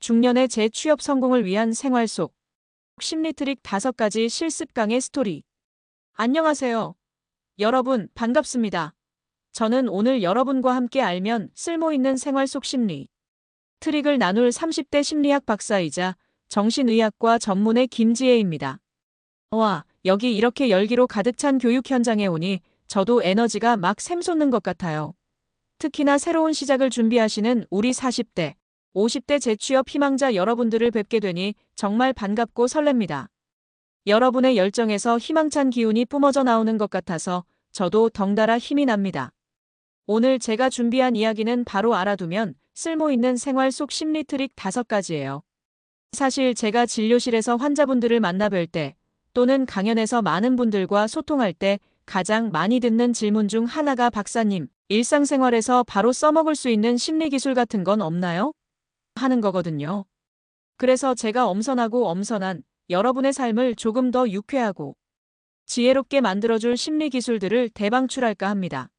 중년의 재취업 성공을 위한 생활 속 심리 트릭 5가지 실습 강의 스토리. 안녕하세요. 여러분, 반갑습니다. 저는 오늘 여러분과 함께 알면 쓸모있는 생활 속 심리 트릭을 나눌 30대 심리학 박사이자 정신의학과 전문의 김지혜입니다. 와, 여기 이렇게 열기로 가득 찬 교육 현장에 오니 저도 에너지가 막 샘솟는 것 같아요. 특히나 새로운 시작을 준비하시는 우리 40대, 50대 재취업 희망자 여러분들을 뵙게 되니 정말 반갑고 설렙니다. 여러분의 열정에서 희망찬 기운이 뿜어져 나오는 것 같아서 저도 덩달아 힘이 납니다. 오늘 제가 준비한 이야기는 바로 알아두면 쓸모있는 생활 속 심리 트릭 5가지예요. 사실 제가 진료실에서 환자분들을 만나 뵐 때 또는 강연에서 많은 분들과 소통할 때 가장 많이 듣는 질문 중 하나가 박사님, 일상생활에서 바로 써먹을 수 있는 심리 기술 같은 건 없나요? 하는 거거든요. 그래서 제가 엄선하고 엄선한 여러분의 삶을 조금 더 유쾌하고 지혜롭게 만들어줄 심리 기술들을 대방출할까 합니다.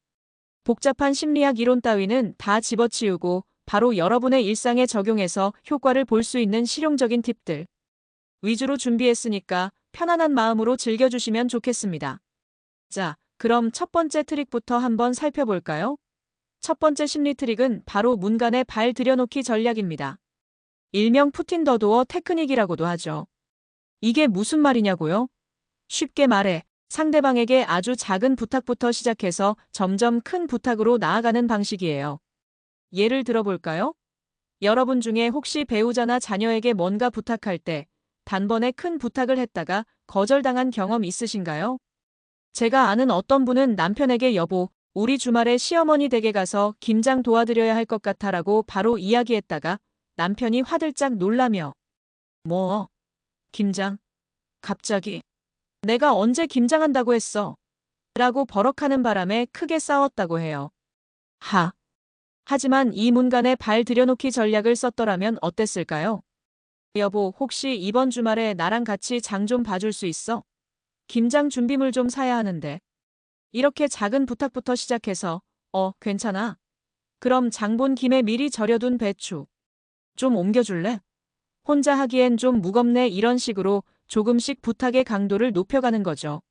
복잡한 심리학 이론 따위는 다 집어치우고 바로 여러분의 일상에 적용해서 효과를 볼 수 있는 실용적인 팁들 위주로 준비했으니까 편안한 마음으로 즐겨주시면 좋겠습니다. 자, 그럼 첫 번째 트릭부터 한번 살펴볼까요? 첫 번째 심리 트릭은 바로 문간에 발 들여놓기 전략입니다. 일명 푸틴 더 도어 테크닉이라고도 하죠. 이게 무슨 말이냐고요? 쉽게 말해 상대방에게 아주 작은 부탁부터 시작해서 점점 큰 부탁으로 나아가는 방식이에요. 예를 들어볼까요? 여러분 중에 혹시 배우자나 자녀에게 뭔가 부탁할 때 단번에 큰 부탁을 했다가 거절당한 경험 있으신가요? 제가 아는 어떤 분은 남편에게 여보, 우리 주말에 시어머니 댁에 가서 김장 도와드려야 할 것 같아라고 바로 이야기했다가 남편이 화들짝 놀라며 뭐? 김장? 갑자기? 내가 언제 김장한다고 했어? 라고 버럭하는 바람에 크게 싸웠다고 해요. 하지만 이 문간에 발 들여놓기 전략을 썼더라면 어땠을까요? 여보, 혹시 이번 주말에 나랑 같이 장 좀 봐줄 수 있어? 김장 준비물 좀 사야 하는데. 이렇게 작은 부탁부터 시작해서 괜찮아. 그럼 장 본 김에 미리 절여둔 배추 좀 옮겨줄래? 혼자 하기엔 좀 무겁네 이런 식으로 조금씩 부탁의 강도를 높여가는 거죠.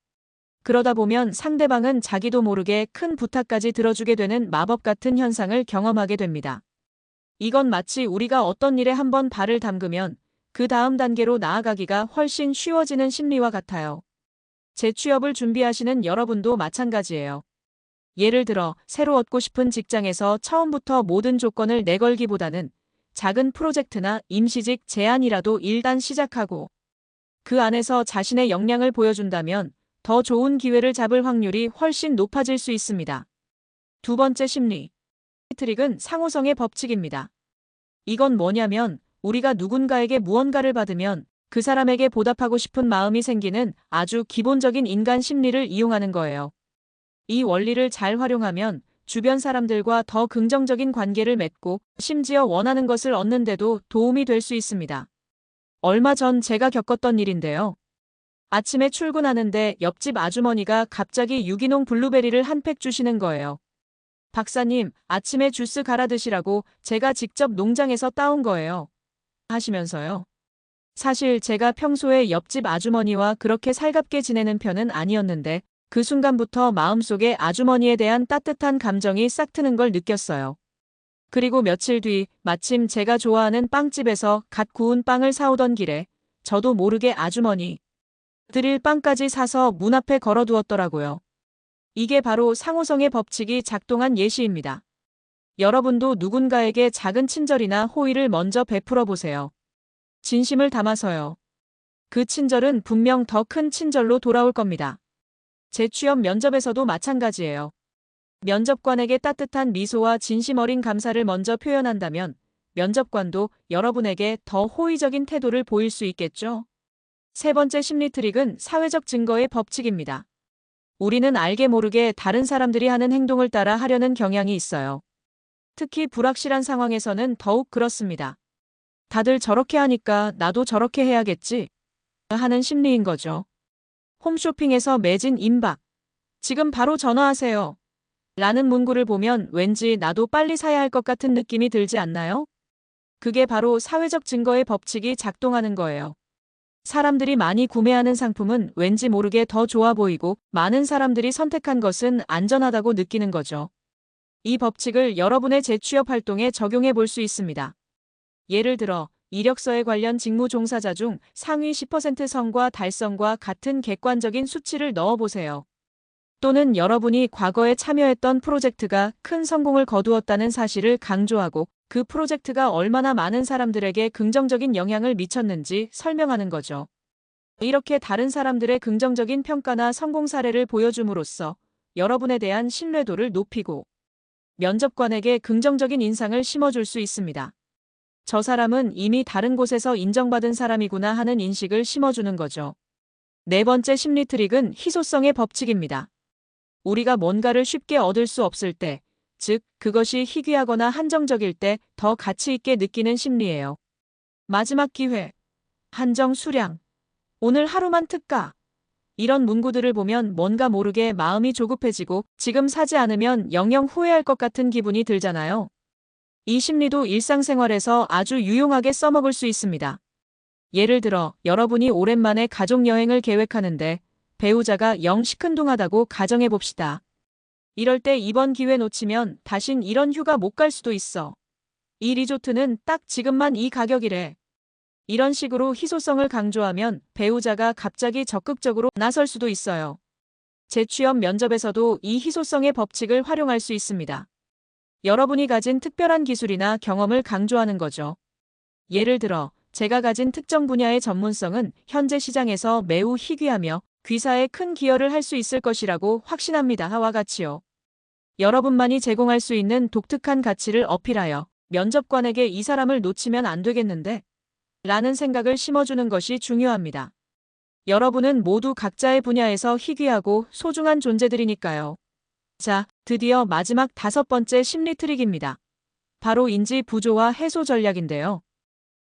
그러다 보면 상대방은 자기도 모르게 큰 부탁까지 들어주게 되는 마법 같은 현상을 경험하게 됩니다. 이건 마치 우리가 어떤 일에 한번 발을 담그면 그 다음 단계로 나아가기가 훨씬 쉬워지는 심리와 같아요. 재취업을 준비하시는 여러분도 마찬가지예요. 예를 들어 새로 얻고 싶은 직장에서 처음부터 모든 조건을 내걸기보다는 작은 프로젝트나 임시직 제안이라도 일단 시작하고 그 안에서 자신의 역량을 보여준다면 더 좋은 기회를 잡을 확률이 훨씬 높아질 수 있습니다. 두 번째 심리 트릭은 상호성의 법칙입니다. 이건 뭐냐면 우리가 누군가에게 무언가를 받으면 그 사람에게 보답하고 싶은 마음이 생기는 아주 기본적인 인간 심리를 이용하는 거예요. 이 원리를 잘 활용하면 주변 사람들과 더 긍정적인 관계를 맺고 심지어 원하는 것을 얻는데도 도움이 될 수 있습니다. 얼마 전 제가 겪었던 일인데요. 아침에 출근하는데 옆집 아주머니가 갑자기 유기농 블루베리를 한 팩 주시는 거예요. 박사님, 아침에 주스 갈아 드시라고 제가 직접 농장에서 따온 거예요. 하시면서요. 사실 제가 평소에 옆집 아주머니와 그렇게 살갑게 지내는 편은 아니었는데 그 순간부터 마음속에 아주머니에 대한 따뜻한 감정이 싹 트는 걸 느꼈어요. 그리고 며칠 뒤 마침 제가 좋아하는 빵집에서 갓 구운 빵을 사오던 길에 저도 모르게 아주머니 드릴 빵까지 사서 문 앞에 걸어두었더라고요. 이게 바로 상호성의 법칙이 작동한 예시입니다. 여러분도 누군가에게 작은 친절이나 호의를 먼저 베풀어 보세요. 진심을 담아서요. 그 친절은 분명 더 큰 친절로 돌아올 겁니다. 재취업 면접에서도 마찬가지예요. 면접관에게 따뜻한 미소와 진심 어린 감사를 먼저 표현한다면 면접관도 여러분에게 더 호의적인 태도를 보일 수 있겠죠. 세 번째 심리 트릭은 사회적 증거의 법칙입니다. 우리는 알게 모르게 다른 사람들이 하는 행동을 따라 하려는 경향이 있어요. 특히 불확실한 상황에서는 더욱 그렇습니다. 다들 저렇게 하니까 나도 저렇게 해야겠지 하는 심리인 거죠. 홈쇼핑에서 매진 임박. 지금 바로 전화하세요. 라는 문구를 보면 왠지 나도 빨리 사야 할 것 같은 느낌이 들지 않나요? 그게 바로 사회적 증거의 법칙이 작동하는 거예요. 사람들이 많이 구매하는 상품은 왠지 모르게 더 좋아 보이고 많은 사람들이 선택한 것은 안전하다고 느끼는 거죠. 이 법칙을 여러분의 재취업 활동에 적용해 볼 수 있습니다. 예를 들어 이력서에 관련 직무 종사자 중 상위 10% 성과 달성과 같은 객관적인 수치를 넣어보세요. 또는 여러분이 과거에 참여했던 프로젝트가 큰 성공을 거두었다는 사실을 강조하고 그 프로젝트가 얼마나 많은 사람들에게 긍정적인 영향을 미쳤는지 설명하는 거죠. 이렇게 다른 사람들의 긍정적인 평가나 성공 사례를 보여줌으로써 여러분에 대한 신뢰도를 높이고 면접관에게 긍정적인 인상을 심어줄 수 있습니다. 저 사람은 이미 다른 곳에서 인정받은 사람이구나 하는 인식을 심어주는 거죠. 네 번째 심리 트릭은 희소성의 법칙입니다. 우리가 뭔가를 쉽게 얻을 수 없을 때, 즉 그것이 희귀하거나 한정적일 때 더 가치 있게 느끼는 심리예요. 마지막 기회, 한정 수량, 오늘 하루만 특가. 이런 문구들을 보면 뭔가 모르게 마음이 조급해지고 지금 사지 않으면 영영 후회할 것 같은 기분이 들잖아요. 이 심리도 일상생활에서 아주 유용하게 써먹을 수 있습니다. 예를 들어 여러분이 오랜만에 가족여행을 계획하는데 배우자가 영 시큰둥하다고 가정해 봅시다. 이럴 때 이번 기회 놓치면 다신 이런 휴가 못 갈 수도 있어. 이 리조트는 딱 지금만 이 가격이래. 이런 식으로 희소성을 강조하면 배우자가 갑자기 적극적으로 나설 수도 있어요. 재취업 면접에서도 이 희소성의 법칙을 활용할 수 있습니다. 여러분이 가진 특별한 기술이나 경험을 강조하는 거죠. 예를 들어 제가 가진 특정 분야의 전문성은 현재 시장에서 매우 희귀하며 귀사에 큰 기여를 할 수 있을 것이라고 확신합니다와 같이요. 여러분만이 제공할 수 있는 독특한 가치를 어필하여 면접관에게 이 사람을 놓치면 안 되겠는데? 라는 생각을 심어주는 것이 중요합니다. 여러분은 모두 각자의 분야에서 희귀하고 소중한 존재들이니까요. 자, 드디어 마지막 5번째 심리 트릭입니다. 바로 인지 부조화 해소 전략인데요.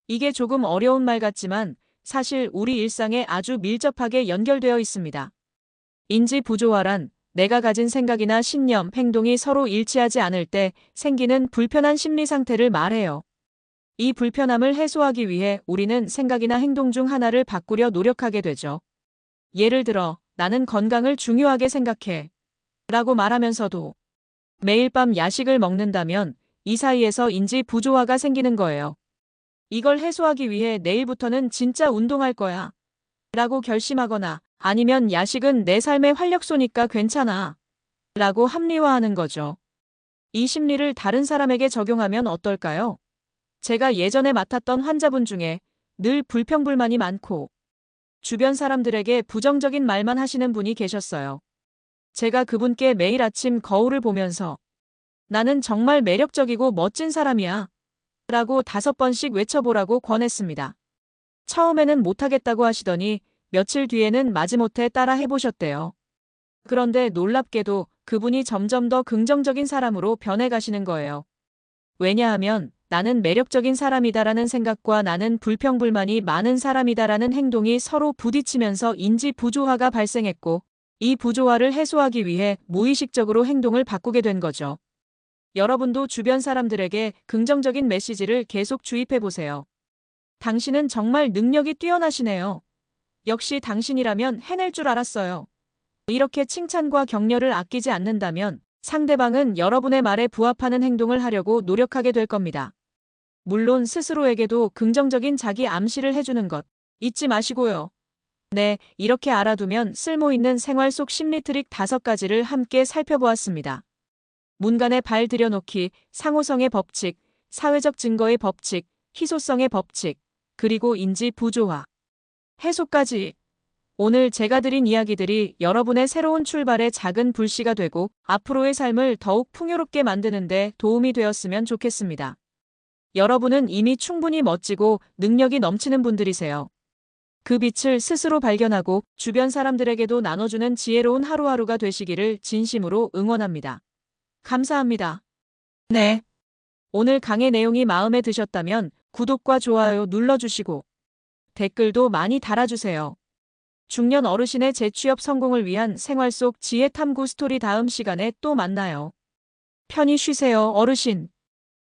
이게 조금 어려운 말 같지만 사실 우리 일상에 아주 밀접하게 연결되어 있습니다. 인지 부조화란 내가 가진 생각이나 신념, 행동이 서로 일치하지 않을 때 생기는 불편한 심리 상태를 말해요. 이 불편함을 해소하기 위해 우리는 생각이나 행동 중 하나를 바꾸려 노력하게 되죠. 예를 들어, 나는 건강을 중요하게 생각해. 라고 말하면서도 매일 밤 야식을 먹는다면 이 사이에서 인지 부조화가 생기는 거예요. 이걸 해소하기 위해 내일부터는 진짜 운동할 거야. 라고 결심하거나 아니면 야식은 내 삶의 활력소니까 괜찮아. 라고 합리화하는 거죠. 이 심리를 다른 사람에게 적용하면 어떨까요? 제가 예전에 맡았던 환자분 중에 늘 불평불만이 많고 주변 사람들에게 부정적인 말만 하시는 분이 계셨어요. 제가 그분께 매일 아침 거울을 보면서 나는 정말 매력적이고 멋진 사람이야. 라고 5번씩 외쳐보라고 권했습니다. 처음에는 못하겠다고 하시더니 며칠 뒤에는 마지못해 따라 해보셨대요. 그런데 놀랍게도 그분이 점점 더 긍정적인 사람으로 변해가시는 거예요. 왜냐하면 나는 매력적인 사람이다라는 생각과 나는 불평불만이 많은 사람이다라는 행동이 서로 부딪히면서 인지 부조화가 발생했고 이 부조화를 해소하기 위해 무의식적으로 행동을 바꾸게 된 거죠. 여러분도 주변 사람들에게 긍정적인 메시지를 계속 주입해 보세요. 당신은 정말 능력이 뛰어나시네요. 역시 당신이라면 해낼 줄 알았어요. 이렇게 칭찬과 격려를 아끼지 않는다면 상대방은 여러분의 말에 부합하는 행동을 하려고 노력하게 될 겁니다. 물론 스스로에게도 긍정적인 자기 암시를 해주는 것 잊지 마시고요. 네, 이렇게 알아두면 쓸모있는 생활 속 심리 트릭 5가지를 함께 살펴보았습니다. 문간에 발 들여놓기, 상호성의 법칙, 사회적 증거의 법칙, 희소성의 법칙, 그리고 인지 부조화, 해소까지. 오늘 제가 드린 이야기들이 여러분의 새로운 출발의 작은 불씨가 되고 앞으로의 삶을 더욱 풍요롭게 만드는 데 도움이 되었으면 좋겠습니다. 여러분은 이미 충분히 멋지고 능력이 넘치는 분들이세요. 그 빛을 스스로 발견하고 주변 사람들에게도 나눠주는 지혜로운 하루하루가 되시기를 진심으로 응원합니다. 감사합니다. 네. 오늘 강의 내용이 마음에 드셨다면 구독과 좋아요 눌러주시고 댓글도 많이 달아주세요. 중년 어르신의 재취업 성공을 위한 생활 속 지혜 탐구 스토리 다음 시간에 또 만나요. 편히 쉬세요, 어르신.